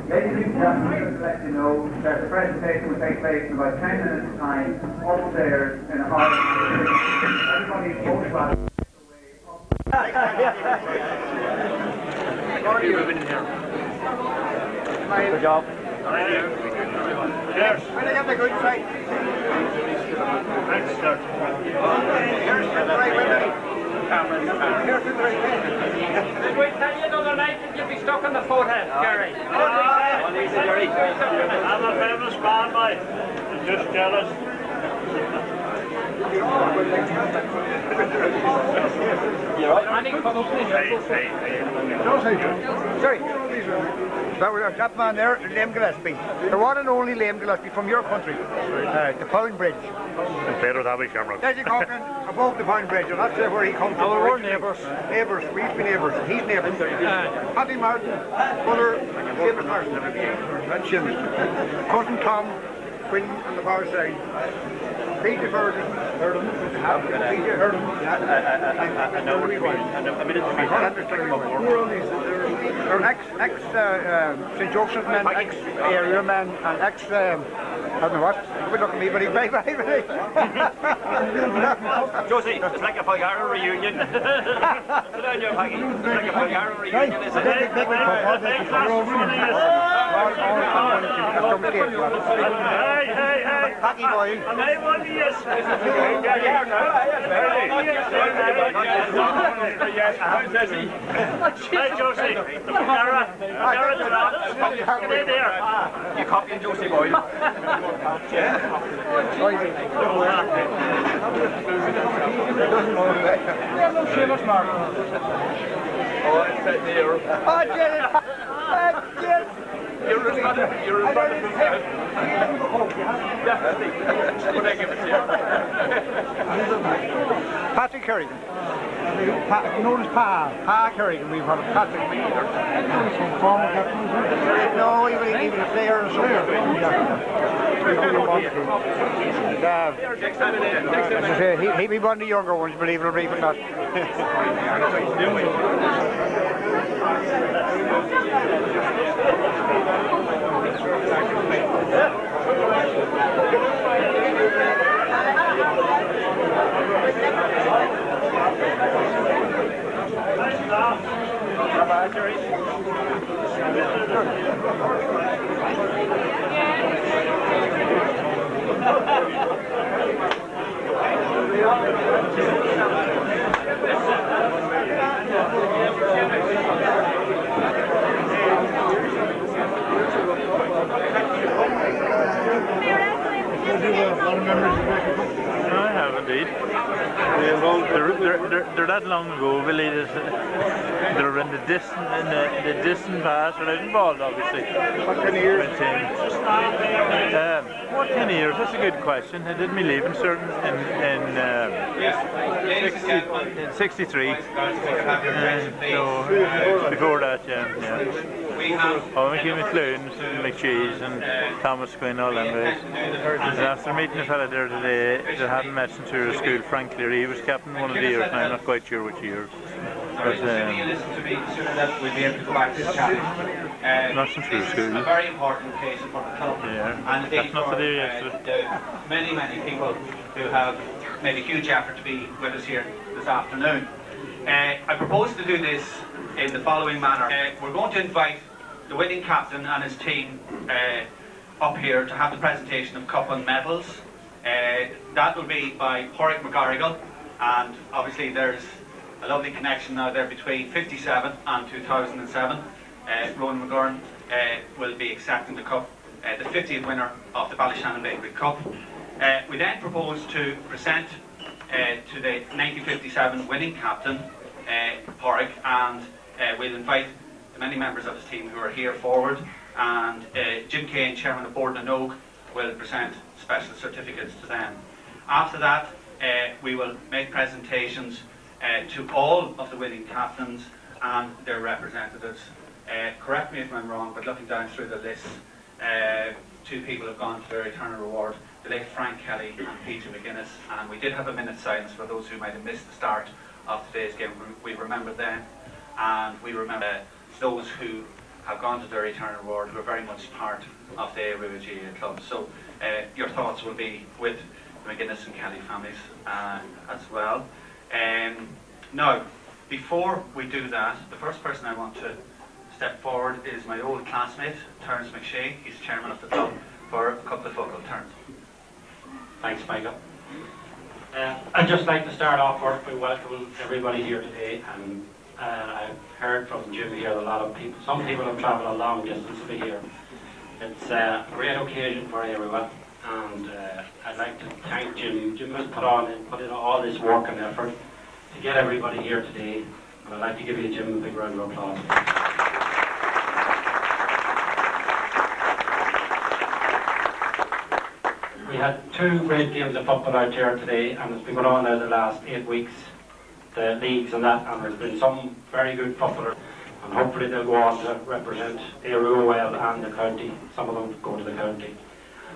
Ladies and gentlemen, just to let you know that the presentation will take place in about 10 minutes' time upstairs in a hall. Everybody is most welcome. How are you moving in here? Good job. Cheers. When I have the good side. Thanks, sir. Here's the right window. Here's the right window. Did we tell you the other night that you'd be stuck in the forehead, Gary? I'm a famous man, mate. I'm just jealous. Sorry. That man there, Liam Gillespie. The one and only Liam Gillespie from your country. The Pound Bridge. There's a Cochran above the Pound Bridge, and that's where he comes from. We're neighbours. Neighbours, we used to be neighbours. He's neighbours. Paddy Martin, brother, David Martin. That's him. Cousin Tom, Quinn on the power side. Peter heard him. Peter heard him. I know what you mean. I can't understand what more. They're ex-St. Joseph's men, ex-area men, and I don't know what. Good luck at me, buddy. Bye. Josie, it's like a Bulgarian reunion. Sit down, you Peggy. It's like a Bulgarian reunion, isn't it? Hey. Peggy boy. And I want to yes. Hey, Josie. Get there. You copying Josie boy? You're definitely. Would I give it to you? Patrick Kerrigan. Known as Pa Kerrigan. We've had a Patrick. No, even a player or something. He'd be one of the younger ones, believe it or not. I have indeed. They're that long ago, really. They're in the distant past. They're not involved, obviously. What kind of years? What kind of years? That's a good question. I did me leaving certain in 63. So before that, yeah. Oh, we came with Clunes and McCheese and Thomas Quinn, all them guys. And after meeting a fella there today that hadn't met since we were at school, Frank Cleary, he was captain one of the years, and I'm not quite sure which year. But, not since we were at school. A very important occasion for the club. Yeah, and that's not to do yesterday. Many people who have made a huge effort to be with us here this afternoon. I propose to do this in the following manner. We're going to invite the winning captain and his team up here to have the presentation of cup and medals. That will be by Ronan McGurrin, and obviously there's a lovely connection now there between 57 and 2007. Ronan McGurrin will be accepting the cup, the 50th winner of the Ballyshannon Bakery Cup. We then propose to present to the 1957 winning captain, Porrick, and we'll invite the many members of his team who are here forward, and Jim Kane, chairman of Board and Aodh, will present special certificates to them. After that, we will make presentations to all of the winning captains and their representatives. Correct me if I'm wrong, but looking down through the list, two people have gone to their eternal reward, the late Frank Kelly and Peter McGuinness, and we did have a minute's silence for those who might have missed the start of today's game. We remember them, and we remember those who have gone to their eternal reward, who are very much part of the Aodh Ruaidh Club. So your thoughts will be with the McGuinness and Kelly families as well. Now, before we do that, the first person I want to step forward is my old classmate, Terence McShane. He's chairman of the club for a couple of focal turns. Thanks, Michael. I'd just like to start off by welcoming everybody here today, and I've heard from Jim here that a lot of people, some people have travelled a long distance to be here. It's a great occasion for everyone, and I'd like to thank Jim. Jim has put in all this work and effort to get everybody here today, and I'd like to give you, Jim, a big round of applause. We had 2 great games of football out here today, and it's been going on now the last 8 weeks, the leagues and that, and there's been some very good footballers, and hopefully they'll go on to represent Aodh Ruaidh and the county. Some of them go to the county.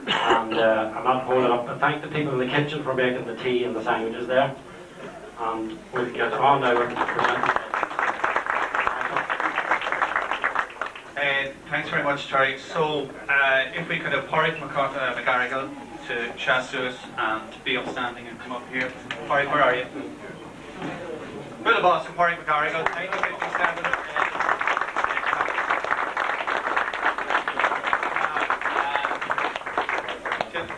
And I'm not holding up, but thank the people in the kitchen for making the tea and the sandwiches there. And we'll get on now and present. Thanks very much, Terry. So, if we could have Pádraig McGarrigle to chat to us and be upstanding and come up here. Pádraig, where are you? Will the boss, Pádraig McGarrigle. Thank you, if you stand up.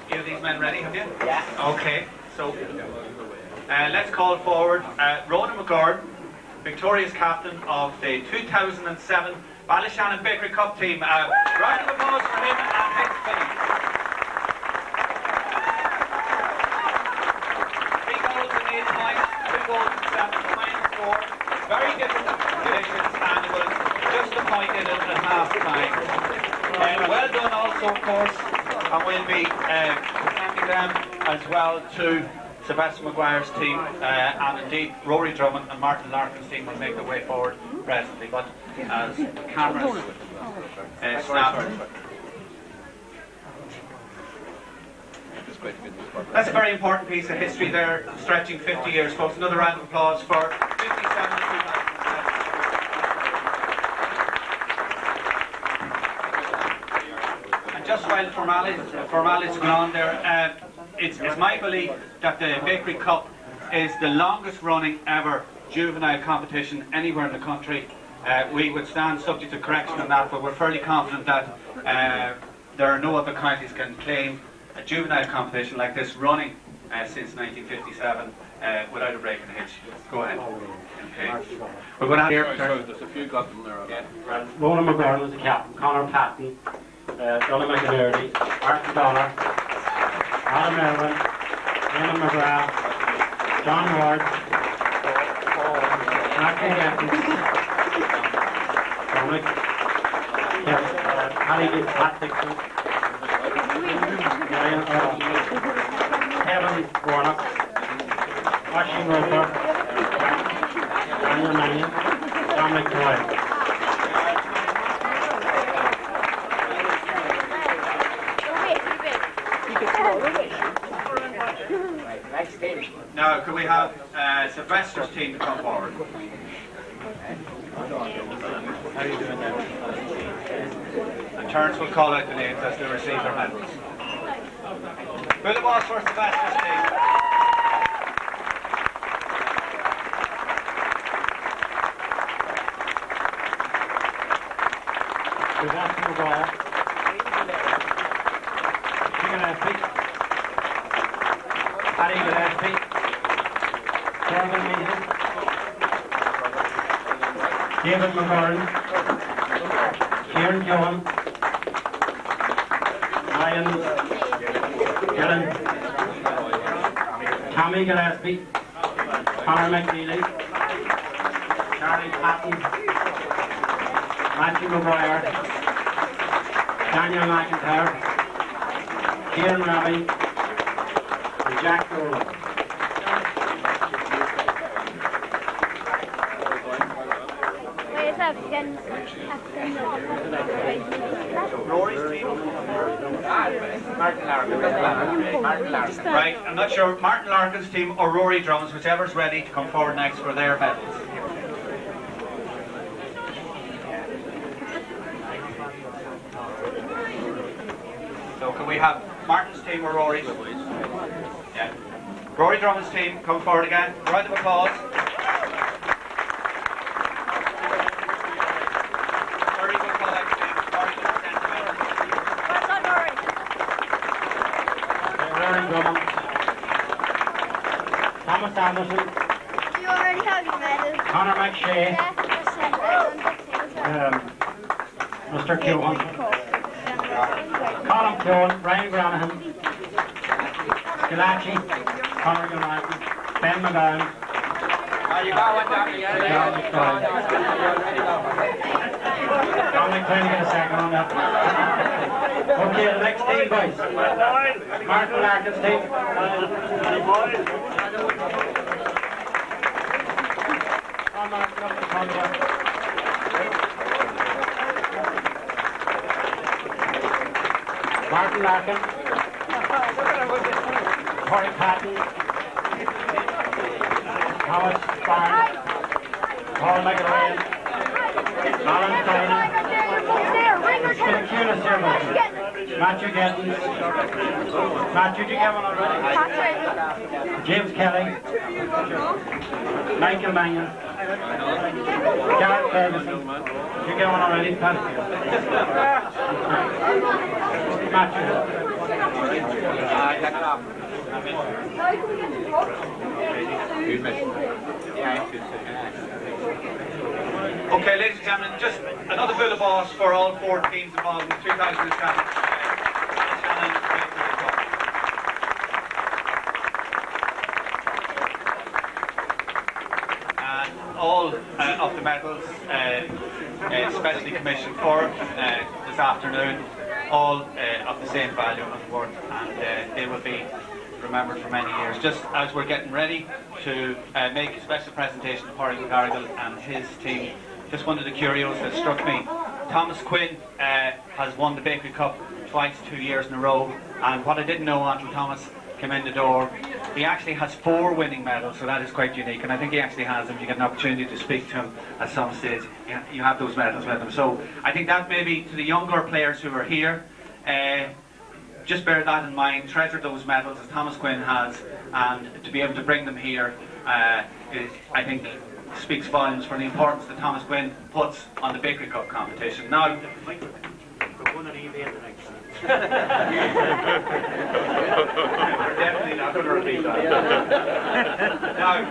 You have these men ready, have you? Yeah. Okay, so let's call forward Ronan McGurrin, victorious captain of the 2007 Ballyshannon Bakery Cup team. Round of applause for him and his team. 3 goals in 8 points, 2 goals in 7, final score. Very difficult conditions, and it was just a point in it at half time. Well done also, of course, and we'll be presenting them as well to Sylvester Maguire's team, and indeed Rory Drummond and Martin Larkin's team will make their way forward presently. But as the cameras snap, that's a very important piece of history there, stretching 50 years, folks. Another round of applause for 57 And just while formalities going on there, it's my belief that the Bakery Cup is the longest running ever juvenile competition anywhere in the country. We would stand subject to correction on that, but we're fairly confident that there are no other counties can claim a juvenile competition like this running since 1957 without a break in the hitch. Go ahead. Okay. We're going to have here. There's a few got them there. Yeah. Ronan McGurrin was the captain, Conor Patton, Daly Martin Dollar, Adam Irwin, Ian McGrath, John Ward, Michael Evans, Dominic, Pat Dixon, Kevin Warnock, Washington Roper, Daniel Mannion, Dominic Roy. Now, could we have Sylvester's team to come forward? How are you doing now? And Terence will call out the names as they receive their medals. Will the boss for Sylvester's team? Sylvester Maguire, Paddy Gillespie, Kevin Meehan, David McGurrin, Kieran Johan, Ryan Gillen, Tommy Gillespie, Conor McNeely, Charlie Patton, Matthew Maguire, Daniel McIntyre, Kieran Robbie, and Jack Rowland. Rory's team. Martin Larkin. Right, I'm not sure. Martin Larkin's team or Rory Drums, whichever's ready to come forward next for their medals. So can we have Martin's team or Rory's? Yeah. Rory Drummond's team, come forward again. Round of applause. Very good collecting. Very good sentiment. Well done, Rory. Rory Drummond. Thomas Anderson. You already have your medal. Conor McShay. Mr. Keown. Colin Keown. Ryan Granahan. Galachi. Conor United. Ben McGurrin. You got one down here. John McClain get a second on that. Okay, the next team, boys. Martin Larkin's team. Come on, Martin, up the front here. Martin Larkin. Corey Patton. Thomas Barnes. Paul McElwain. Alan Tynan. Skilling Cunis here, Matthew Gittins. Matthew, did you get one already? James Kelly. Michael Mangan. Gareth Ferguson. Did you get one already? Matthew. Okay, ladies and gentlemen, just another full of boss for all 4 teams involved in the 2007 and all of the medals specially commissioned for this afternoon, all of the same value and worth, and they will be remembered for many years. Just as we're getting ready to make a special presentation to Pádraig McGarrigle and his team, just one of the curios that struck me. Thomas Quinn has won the Bakery Cup twice, 2 years in a row, and what I didn't know until Thomas came in the door, he actually has 4 winning medals, so that is quite unique, and I think he actually has them. If you get an opportunity to speak to him at some stage, you have those medals with him. So I think that maybe to the younger players who are here, just bear that in mind, treasure those medals as Thomas Quinn has, and to be able to bring them here, I think speaks volumes for the importance that Thomas Quinn puts on the Bakery Cup competition. Now, definitely not going to repeat that. Now,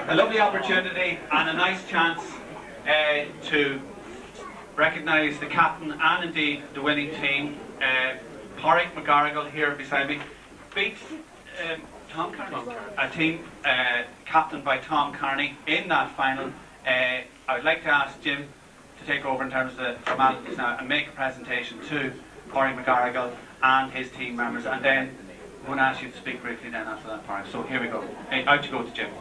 a lovely opportunity and a nice chance to recognise the captain and indeed the winning team. Pádraig McGarrigle here beside me beat Tom Carney, a team captained by Tom Carney in that final. I would like to ask Jim to take over in terms of the formalities now and make a presentation to Pádraig McGarrigle and his team members, and then I'm going to ask you to speak briefly then after that part. So here we go. Out you go to Jim.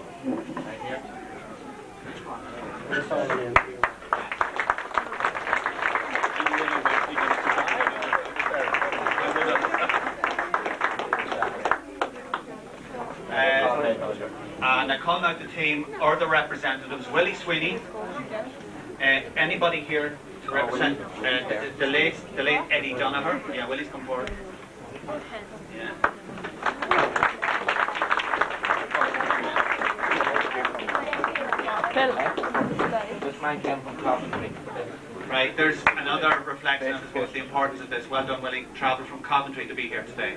And I call out the team or the representatives. Willie Sweeney, anybody here to represent the late Eddie Donoghue? Yeah, Willie's come forward. Yeah. This man came from Coventry. Right, there's another reflection of the importance of this. Well done, Willie. Travelled from Coventry to be here today.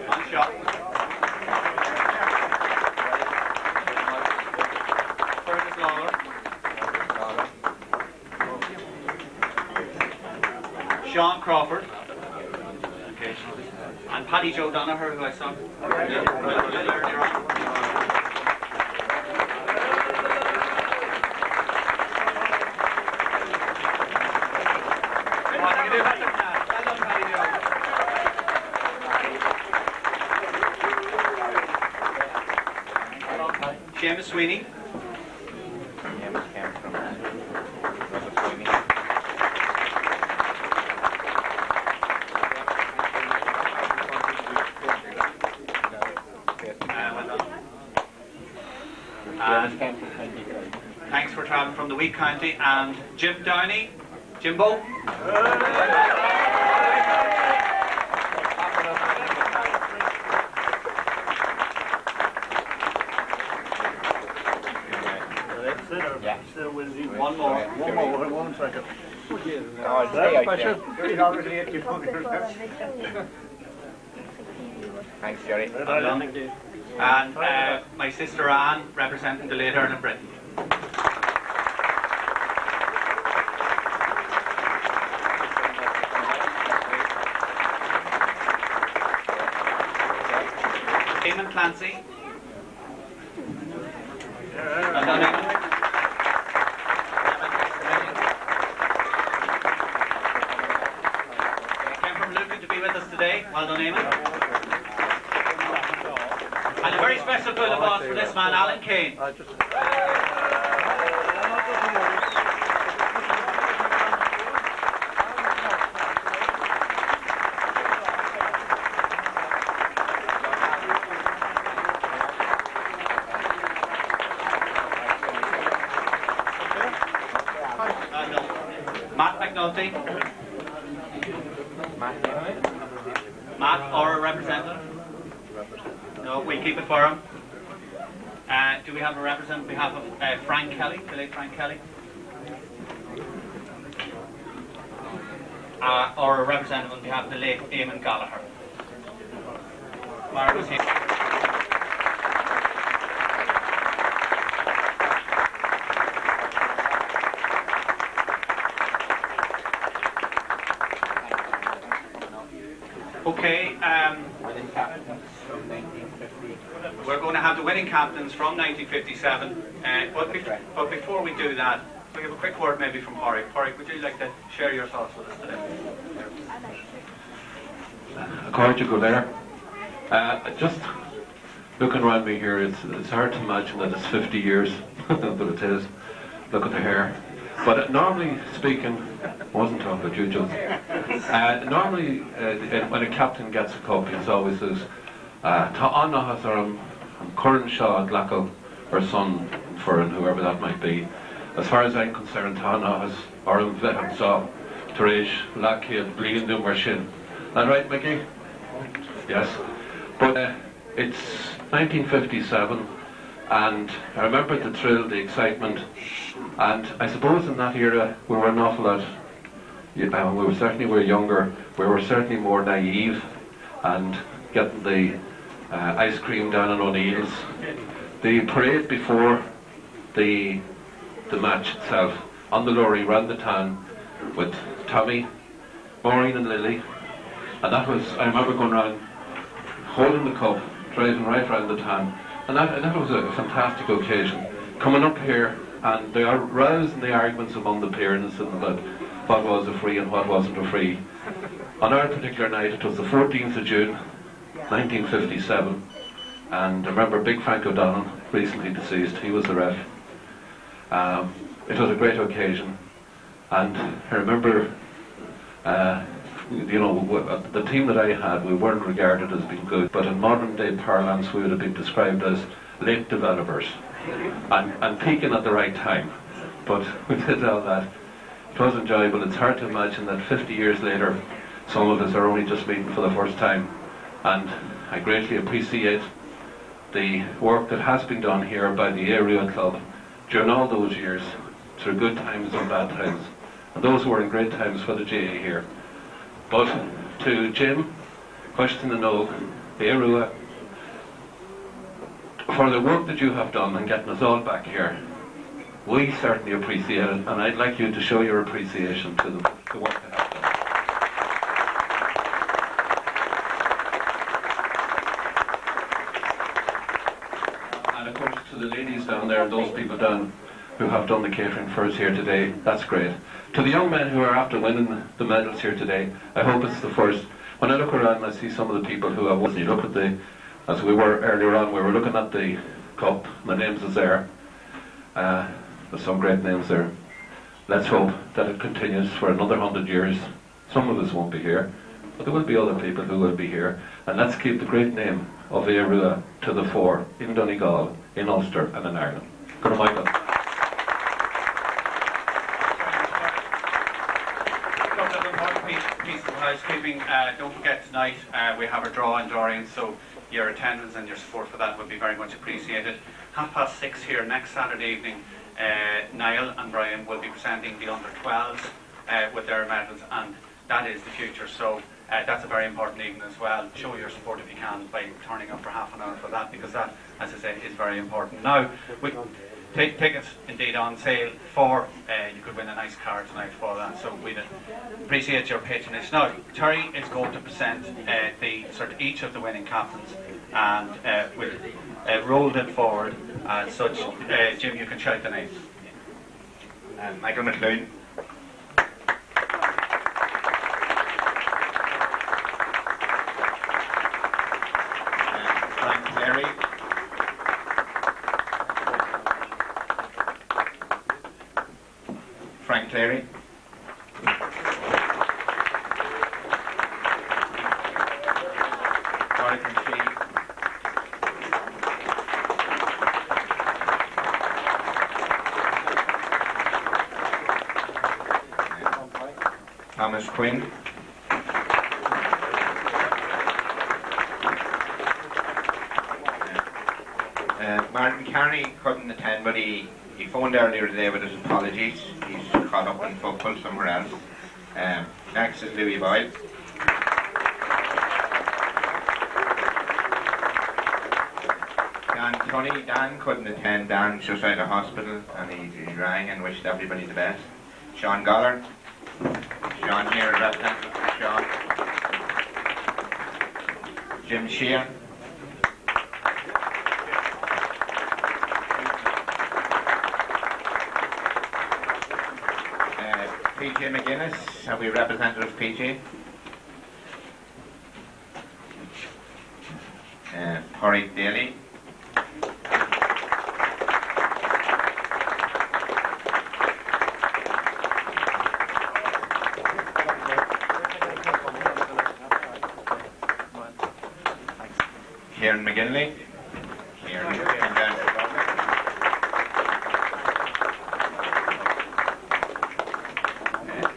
One shot. Fergus Lawler. Sean Crawford. Okay. And Paddy Joe Donoghue, who I saw earlier on. Seamus Sweeney. Seamus came from Sweeney. from the Weak County, and Jim Downey. Jimbo. One second. Thanks, Jerry. And my sister Anne, representing the Late Earn in Britain. Eamon Clancy. Well done, Eamon. Came from Lucan to be with us today. Well done, Eamon. And a very special good applause for this man, Alan Kane. Matt McNulty. Matt, or a representative? No, we keep it for him. Do we have a representative on behalf of Frank Kelly, the late Frank Kelly? Or a representative on behalf of the late Eamon Gallagher? Mara was here. Okay, we're going to have the winning captains from 1957, but before we do that, we have a quick word maybe from Pádraig. Pádraig, would you like to share your thoughts with us today? According to go there, just looking around me here, it's hard to imagine that it's 50 years, but it is. Look at the hair. But normally speaking, I wasn't talking about you, Joe. Normally, when a captain gets a cup, he always says, "Ta anna has current Shaw Glackle or son for and whoever that might be." As far as I'm concerned, ta anna has Veham saw Teresh Lackhead bleeding to mar shin. That right, Mickey? Yes. But it's 1957, and I remember the thrill, the excitement, and I suppose in that era we were an awful lot. We were younger. We were certainly more naive, and getting the ice cream down on O'Neill's. The parade before the match itself, on the lorry round the town with Tommy, Maureen and Lily, and that was, I remember going around holding the cup, driving right round the town, and that was a fantastic occasion. Coming up here, and they are rousing the arguments among the parents about what was a free and what wasn't a free. On our particular night, it was the 14th of June, 1957, and I remember Big Frank O'Donnell, recently deceased, he was the ref. It was a great occasion, and I remember, the team that I had, we weren't regarded as being good, but in modern day parlance we would have been described as late developers, and peaking at the right time. But we did all that. It was enjoyable. It's hard to imagine that 50 years later some of us are only just meeting for the first time, and I greatly appreciate the work that has been done here by the Aodh Ruaidh Club during all those years, through good times and bad times, and those were in great times for the GA here. But to Jim, question to know, the Aodh Ruaidh, for the work that you have done in getting us all back here, we certainly appreciate it, and I'd like you to show your appreciation to the work they have done. And of course to the ladies down there and those people down who have done the catering for us here today, that's great. To the young men who are after winning the medals here today, I hope it's the first. When I look around and I see some of the people who have won, you look at as we were earlier on, we were looking at the cup, the names is there. There's some great names there. Let's hope that it continues for another 100 years. Some of us won't be here, but there will be other people who will be here. And let's keep the great name of Aodh Ruaidh to the fore in Donegal, in Ulster and in Ireland. Good Michael. couple of important pieces of housekeeping. Don't forget tonight we have our draw in Doreen, so your attendance and your support for that would be very much appreciated. 6:30 here next Saturday evening, Niall and Brian will be presenting the under-12s with their medals, and that is the future. So that's a very important evening as well. Show your support if you can by turning up for half an hour for that, because that, as I say, is very important. Now, we take tickets indeed on sale for, you could win a nice car tonight for that, so we'd appreciate your patronage. Now, Terry is going to present each of the winning captains, and we've rolled it forward as such. Jim, you can shout the names. Michael McLean. Frank Clary. Frank Clary. Jonathan Shee. Thomas Quinn. Martin Carney couldn't attend, but he phoned earlier today with his apologies. He's caught up in football somewhere else. Next is Louis Boyle. Dan Tunney. Dan couldn't attend. Dan's just out of hospital, and he rang and wished everybody the best. Sean Goller. Sean here, representative for Sean. Jim Sheehan. PJ McGuinness, are we representative PJ? Corey Daly. Kieran McGinley. Kieran came down to Dublin.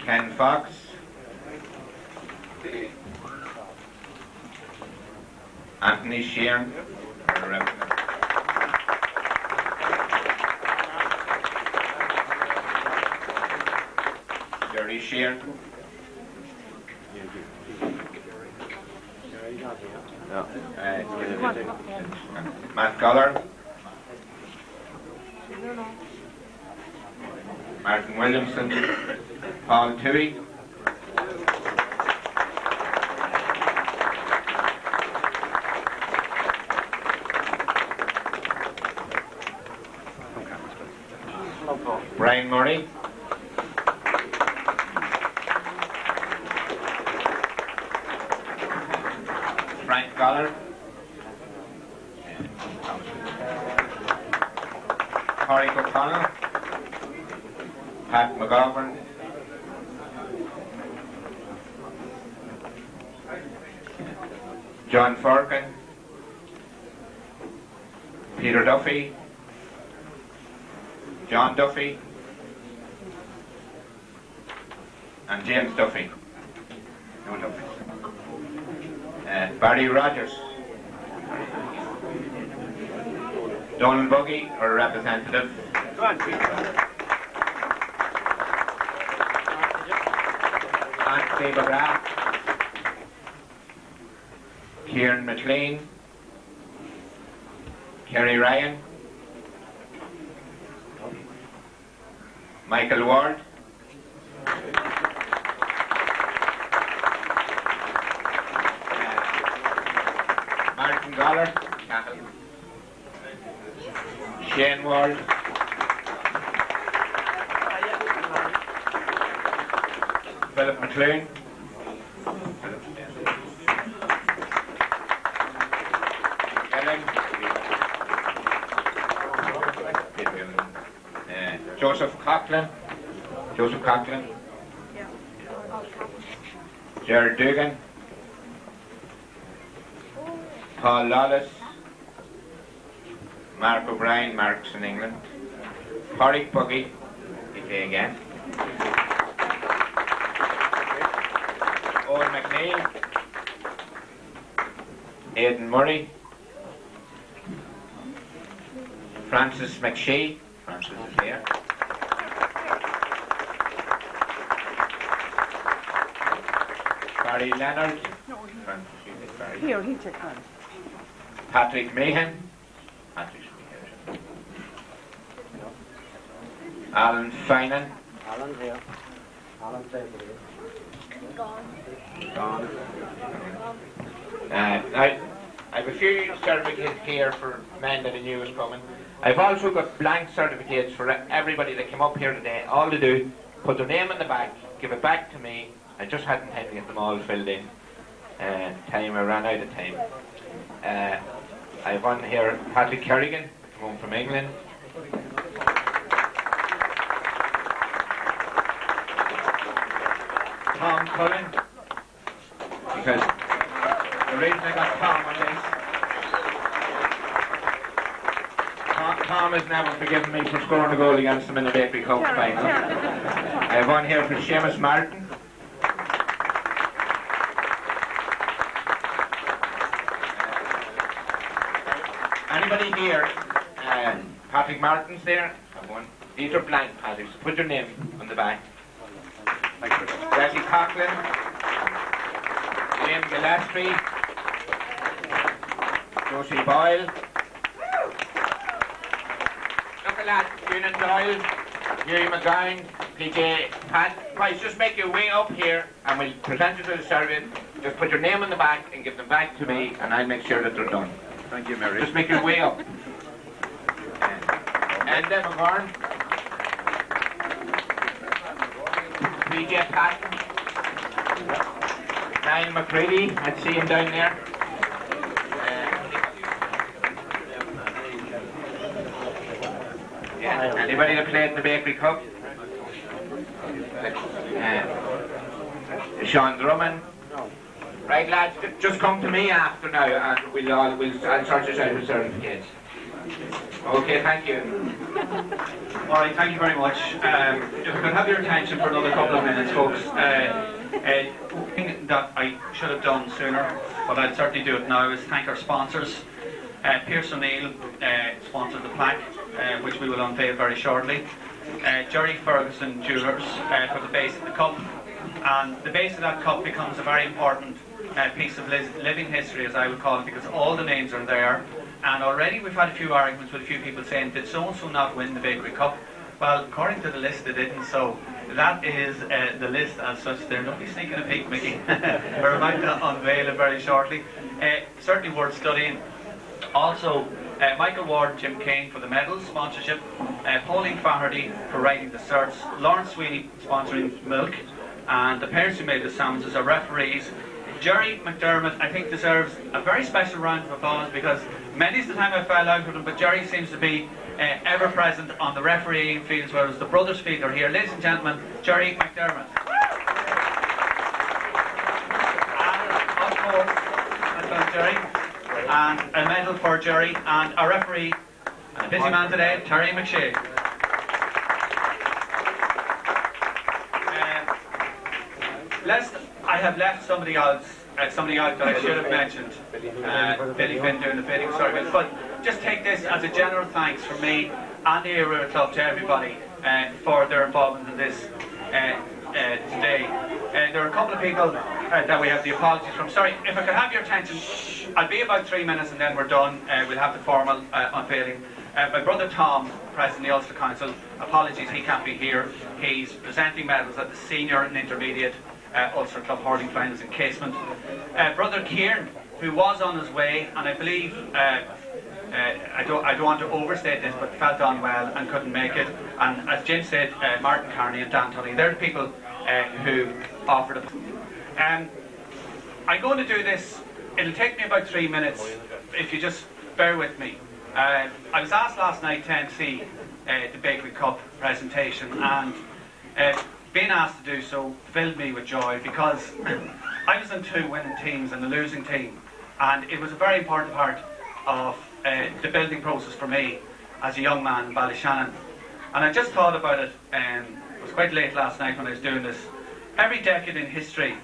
Ken Fox. Anthony Sheeran. Jerry Sheeran. Matt Goller. Martin Williamson. Paul Toohey. Brian Murray. Frank Goller. Corey O'Connell. Pat McGovern. John Forkin. Peter Duffy. John Duffy. And James Duffy. No Duffy. Barry Rogers. Donald Buggy, our representative. Anthony McGrath. Kieran McLean. Kerry Ryan. Michael Ward. Martin Goller. Shane Ward. Philip McLean. Joseph Coughlin. Jared Dugan. Paul Lawless. Mark O'Brien, Mark's in England. Corey Buggy, he play again. Stephen Murray. Francis McShee. Francis is here. Barry Leonard. Here, he took one. Patrick Meehan. Patrick's here. Alan Finan. Alan here. Alan played for you. Gone. I have a few certificates here for men that I knew was coming. I've also got blank certificates for everybody that came up here today. All they do, put their name in the back, give it back to me. I just hadn't time to get them all filled in. I ran out of time. I have one here, Patrick Kerrigan, come home from England. Tom Cullen, because the reason I got Tom on this, Tom has never forgiven me for scoring a goal against him in the Bakery Cup final. I have one here for Seamus Martin. Anybody here? Patrick Martin's there. I have one. These are blank, Patrick, so put your name on the back. Jackie Coughlin, Liam Gillespie, Josie Boyle, look at that, Ewan Doyle, Hugh McGurrin, PJ Pat. Right, just make your way up here and we'll present you to the service. Just put your name on the back and give them back to me and I'll make sure that they're done. Thank you, Mary. Just make your way up. And McGurn, PJ Patton, Niall McCready, I see him down there. Yeah, anybody that played in the Bakery Cup? Sean Drummond. Right, lads, just come to me after now, and I'll sort you out with certificates. Okay, thank you. All right, thank you very much. If I could have your attention for another couple of minutes, folks. One thing that I should have done sooner, but I'll certainly do it now, is thank our sponsors. Pierce O'Neill sponsored the plaque, which we will unveil very shortly. Jerry Ferguson Jewellers for the base of the cup. And the base of that cup becomes a very important piece of living history, as I would call it, because all the names are there. And already we've had a few arguments with a few people saying, did so-and-so not win the Bakery Cup? Well, according to the list, they didn't, so that is the list as such there. Don't be sneaking a peek, Mickey. We're about to unveil it very shortly. Certainly worth studying. Also, Michael Ward and Jim Kane for the medals sponsorship, Pauline Faherty for writing the certs, Lawrence Sweeney sponsoring milk, and the parents who made the sandwiches are referees. Jerry McDermott, I think, deserves a very special round of applause because many's the time I fell out with him, but Jerry seems to be ever present on the refereeing fields, whereas the brothers' field are here. Ladies and gentlemen, Jerry McDermott. And of course, that's on Jerry. And a medal for Jerry, and a referee, a busy man today, Terry McShea. I have left somebody else that I should have mentioned, Billy Finn doing the bidding service, but just take this as a general thanks from me and the Aoidh Club to everybody for their involvement in this today. There are a couple of people that we have the apologies from. Sorry, if I could have your attention, I'll be about 3 minutes and then we're done. We'll have the formal unveiling. My brother Tom, President of the Ulster Council, apologies, he can't be here. He's presenting medals at the senior and intermediate Ulster Club hurling finals in Casement. Brother Kieran, who was on his way, and I believe, I don't want to overstate this, but felt unwell and couldn't make it. And as Jim said, Martin Carney and Dan Tully, they're the people who offered it. I'm going to do this, it'll take me about 3 minutes, if you just bear with me. I was asked last night to MC the Bakery Cup presentation, and being asked to do so filled me with joy because I was in 2 winning teams and a losing team, and it was a very important part of the building process for me as a young man in Ballyshannon. And I just thought about it, it was quite late last night when I was doing this. Every decade in history,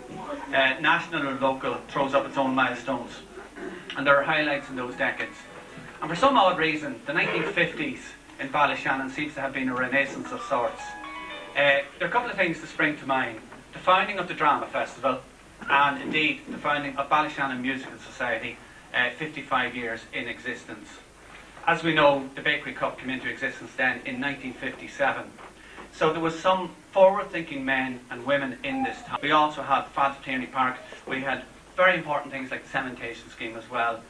national or local, throws up its own milestones. and there are highlights in those decades. And for some odd reason, the 1950s in Ballyshannon seems to have been a renaissance of sorts. There are a couple of things that spring to mind. The founding of the Drama Festival, and indeed the founding of Ballyshannon Musical Society, 55 years in existence. As we know, the Bakery Cup came into existence then in 1957. So there was some forward-thinking men and women in this time. We also had Father Tierney Park. We had very important things like the cementation scheme as well.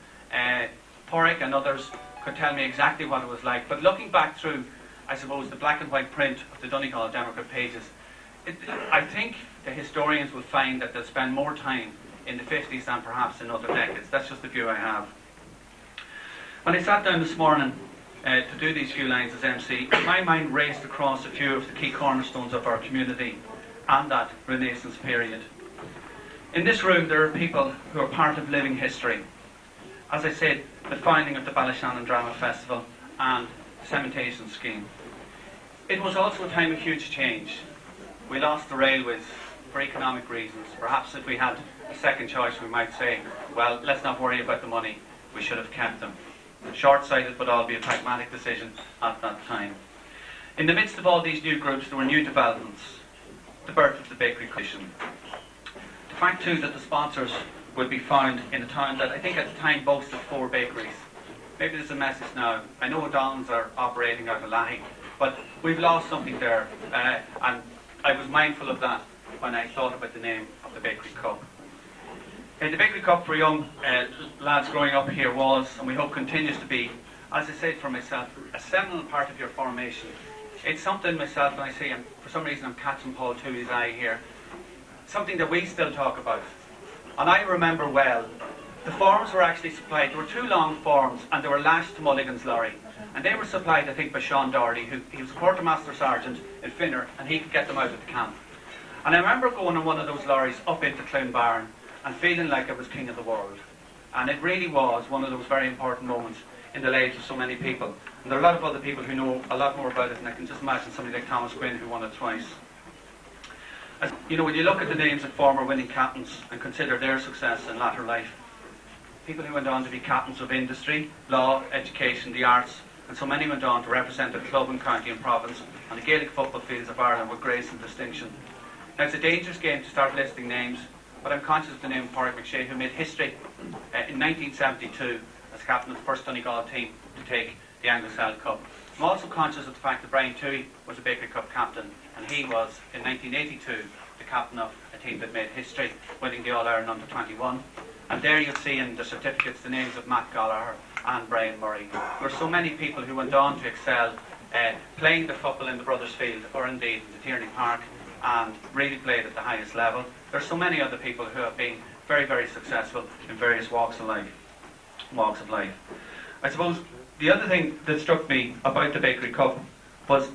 Porrick and others could tell me exactly what it was like. But looking back through, I suppose, the black and white print of the Donegal Democrat pages, I think the historians will find that they'll spend more time in the 50s than perhaps in other decades. That's just the view I have. When I sat down this morning to do these few lines as MC, my mind raced across a few of the key cornerstones of our community and that Renaissance period. In this room there are people who are part of living history. As I said, the founding of the Ballyshannon Drama Festival and the cementation scheme. It was also a time of huge change. We lost the railways for economic reasons. Perhaps if we had a second choice we might say, well, let's not worry about the money, we should have kept them. Short-sighted but albeit pragmatic decision at that time. In the midst of all these new groups there were new developments. The birth of the bakery commission. The fact too that the sponsors would be found in a town that I think at the time boasted 4 bakeries. Maybe there's a message now. I know O'Donnell's are operating out of Lahey, but we've lost something there, and I was mindful of that when I thought about the name of the Bakery Cup. The Bakery Cup for young lads growing up here was, and we hope continues to be, as I said for myself, a seminal part of your formation. It's something myself, when I see, and for some reason I'm catching Paul Tuohy's eye here, something that we still talk about. And I remember well, the forms were actually supplied. There were 2 long forms and they were lashed to Mulligan's lorry. And they were supplied, I think, by Sean Doherty, he was a quartermaster sergeant in Finner, and he could get them out of the camp. And I remember going on one of those lorries up into Clownbarn and feeling like I was king of the world. And it really was one of those very important moments in the lives of so many people. And there are a lot of other people who know a lot more about it, and I can just imagine somebody like Thomas Quinn who won it twice. As, you know, when you look at the names of former winning captains and consider their success in latter life, people who went on to be captains of industry, law, education, the arts, and so many went on to represent the club and county and province on the Gaelic football fields of Ireland with grace and distinction. Now it's a dangerous game to start listing names, but I'm conscious of the name of Porrick McShea, who made history in 1972 as captain of the first Donegal team to take the Anglo-Celt Cup. I'm also conscious of the fact that Brian Tuohy was a Bakery Cup captain, and he was, in 1982, the captain of a team that made history, winning the All-Ireland Under-21. And there you'll see in the certificates the names of Matt Gallagher and Brian Murray. There were so many people who went on to excel playing the football in the Brothers Field, or indeed in the Tierney Park, and really played at the highest level. There are so many other people who have been very, very successful in various walks of life. I suppose the other thing that struck me about the Bakery Cup was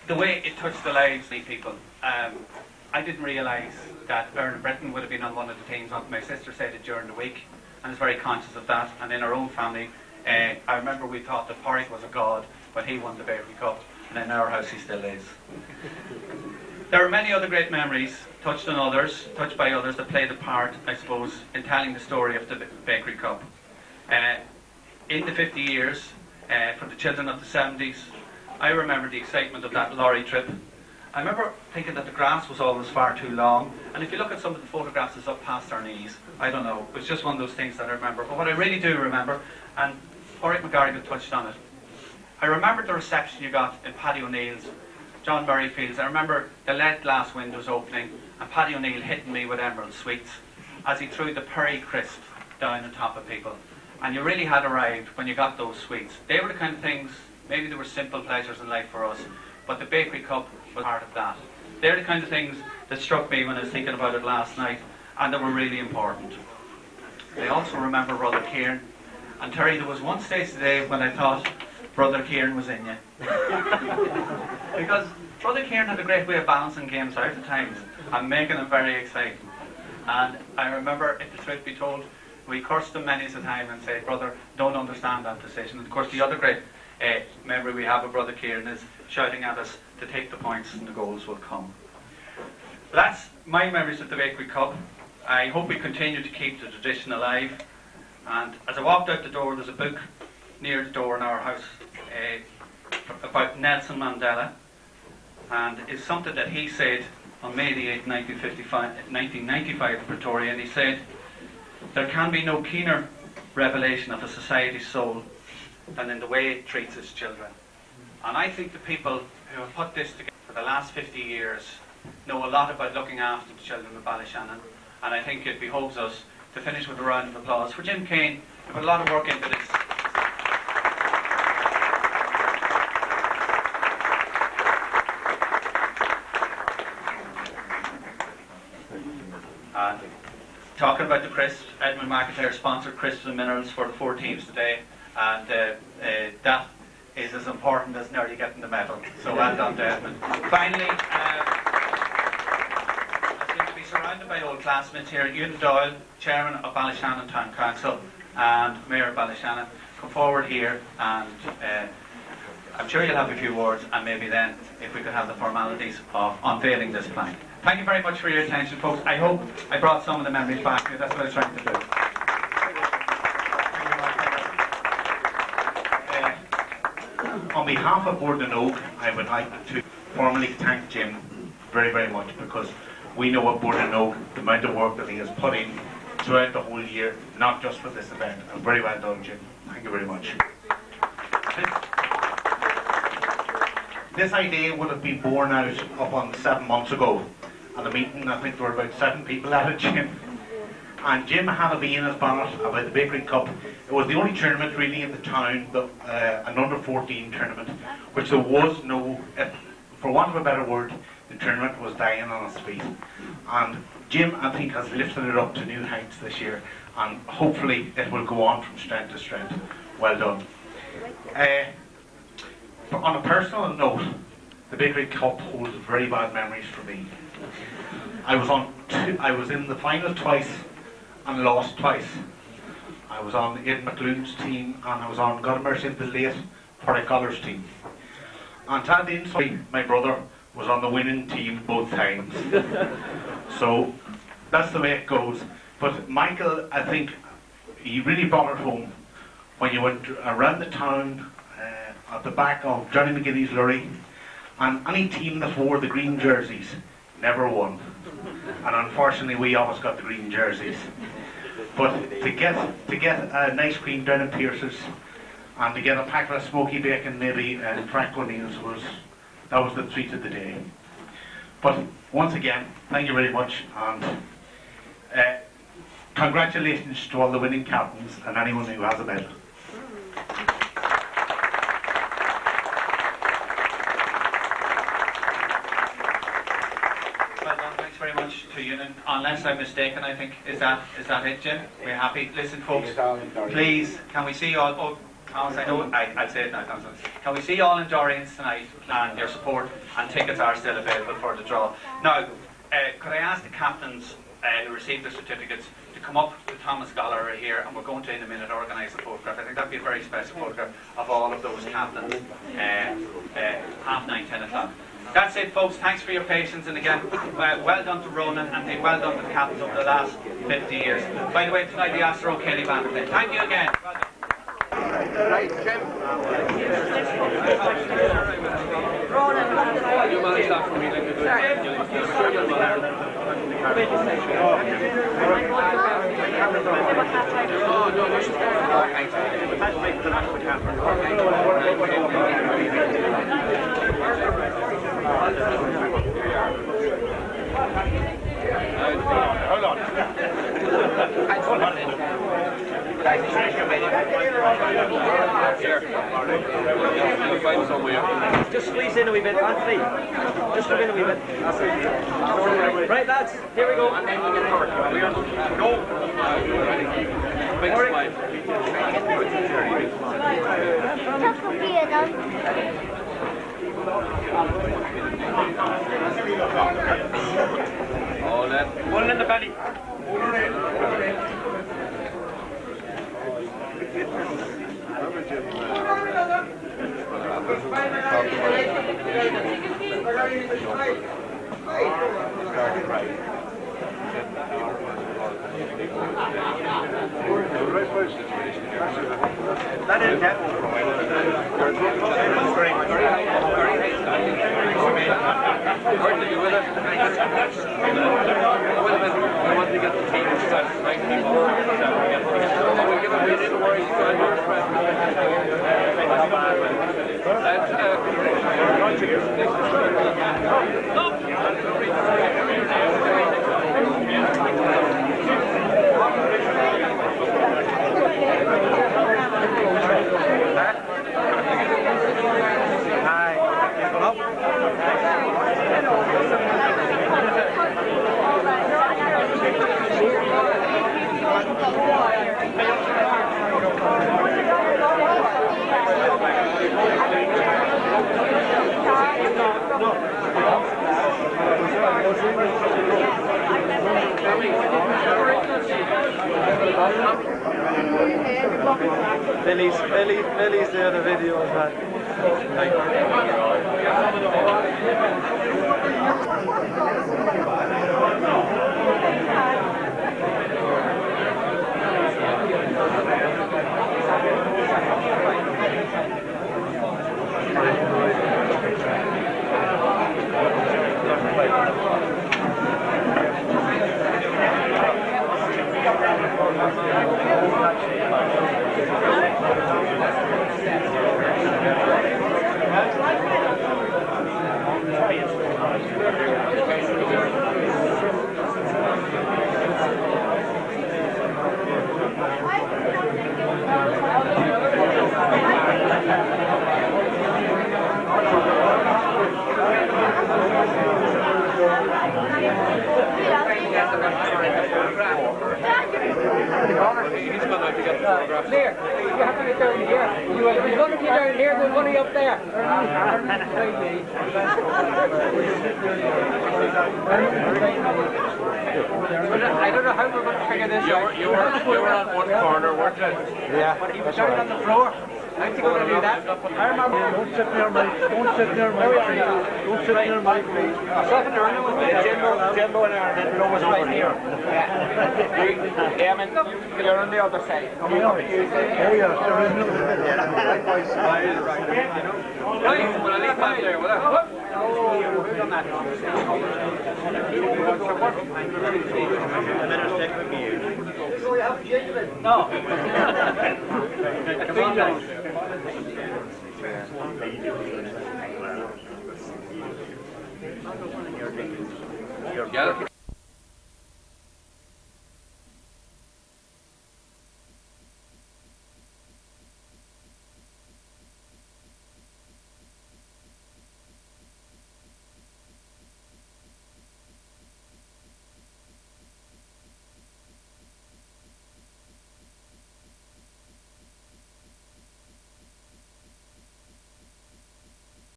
the way it touched the lives of these people. I didn't realise that Erin Britton would have been on one of the teams. My sister said it during the week, and I was very conscious of that. And in our own family, I remember we thought that Porrick was a god when he won the Bakery Cup, and in our house he still is. There are many other great memories touched by others that played a part, I suppose, in telling the story of the Bakery Cup. In the 50 years, for the children of the 70s, I remember the excitement of that lorry trip. I remember thinking that the grass was always far too long, and if you look at some of the photographs, it's up past our knees. I don't know, it was just one of those things that I remember. But what I really do remember, and Porrick McGurrin touched on it, I remember the reception you got in Paddy O'Neill's, John Murray Fields. I remember the lead glass windows opening and Paddy O'Neill hitting me with emerald sweets as he threw the Perry crisp down on top of people. And you really had arrived when you got those sweets. They were the kind of things, maybe they were simple pleasures in life for us, but the Bakery Cup was part of that. They're the kind of things that struck me when I was thinking about it last night, and that were really important. I also remember Brother Kieran. And Terry, there was one stage today when I thought Brother Kieran was in you. Because Brother Kieran had a great way of balancing games out at times and making them very exciting. And I remember, if the truth be told, we cursed him many a time and said, brother, don't understand that decision. And of course the other great memory we have of Brother Kieran is shouting at us to take the points and the goals will come. That's my memories of the Bakery Cup. I hope we continue to keep the tradition alive. And as I walked out the door, there's a book near the door in our house about Nelson Mandela, and it's something that he said on May the 8th, 1995 in Pretoria, and he said, "There can be no keener revelation of a society's soul than in the way it treats its children." And I think the people who have put this together for the last 50 years know a lot about looking after the children of Ballyshannon, and I think it behoves us to finish with a round of applause for Jim Kane, who put a lot of work into this. Talking about the crisps, Edmund McIntyre sponsored crisps and minerals for the 4 teams today, and that is as important as nearly getting the medal. So well done to Edmund. Finally, I seem to be surrounded by old classmates here. Ewan Doyle, Chairman of Ballyshannon Town Council and Mayor of Ballyshannon, come forward here, and I'm sure you'll have a few words, and maybe then if we could have the formalities of unveiling this plaque. Thank you very much for your attention, folks. I hope I brought some of the memories back to you. That's what I was trying to do. On behalf of Board and Oak, I would like to formally thank Jim very, very much, because we know at Board and Oak the amount of work that he has put in throughout the whole year, not just for this event. And very well done, Jim. Thank you very much. This idea would have been born out up on 7 months ago. At the meeting, I think there were about 7 people at it, Jim. And Jim had a bee in his bonnet about the Bakery Cup. It was the only tournament really in the town, an under-14 tournament, which there was no, for want of a better word, the tournament was dying on its feet. And Jim, I think, has lifted it up to new heights this year, and hopefully it will go on from strength to strength. Well done. On a personal note, the Bakery Cup holds very bad memories for me. I was in the final twice and lost twice. I was on Aidan McLuhan's team, and I was on, God mercy, the late Porrick Collar's team. And to add the insult, my brother was on the winning team both times. So that's the way it goes. But Michael, I think, he really brought it home when you went around the town at the back of Johnny McGinty's lorry, and any team that wore the green jerseys never won. And unfortunately we always got the green jerseys. But to get an ice cream down in Pierce's, and to get a packet of smoky bacon maybe and Frank O'Neill's, that was the treat of the day. But once again, thank you very much, and congratulations to all the winning captains and anyone who has a medal. Very much to you, unless I'm mistaken. I think is that it, Jim? We're happy. Listen, folks, please, can we see you all? Oh, Thomas, I know I'll say it now, Thomas. Can we see you all in Dorian's tonight, and your support and tickets are still available for the draw. Now, could I ask the captains who received their certificates to come up to Thomas Gallery here, and we're going to in a minute organise a photograph. I think that'd be a very special photograph of all of those captains. 9:30, 10 o'clock. That's it, folks. Thanks for your patience, and again, well done to Ronan, and well done to the captains over the last 50 years. By the way, tonight the Aras Aoidh Ruaidh band play. Thank you again. Well done. Right, Jim. Ronan, you managed that for me like you Hold on. Just squeeze in a wee bit, Anthony. Just come in a wee bit. Right, lads, here we go. And then we get covered. Go. Oh, that one in the belly. That is that. I want to get the team started right people. Billy's there, the video of that. Clear. You have to get down here. There's one of you down here, there's one of you up there. I don't know how we're going to figure this out. You were on one corner, weren't you? Yeah. But he was down on the floor. How's he going to do that? I remember. Don't sit near my feet. Don't sit near my feet. Myself and Erna was with Jimbo and Erna was right here. Yeah, I mean, you're on the other side. Oh, yeah, they're in the middle. Right, well, I leave that there, will I? Oh, we've done that. No. Come on, guys. Yeah.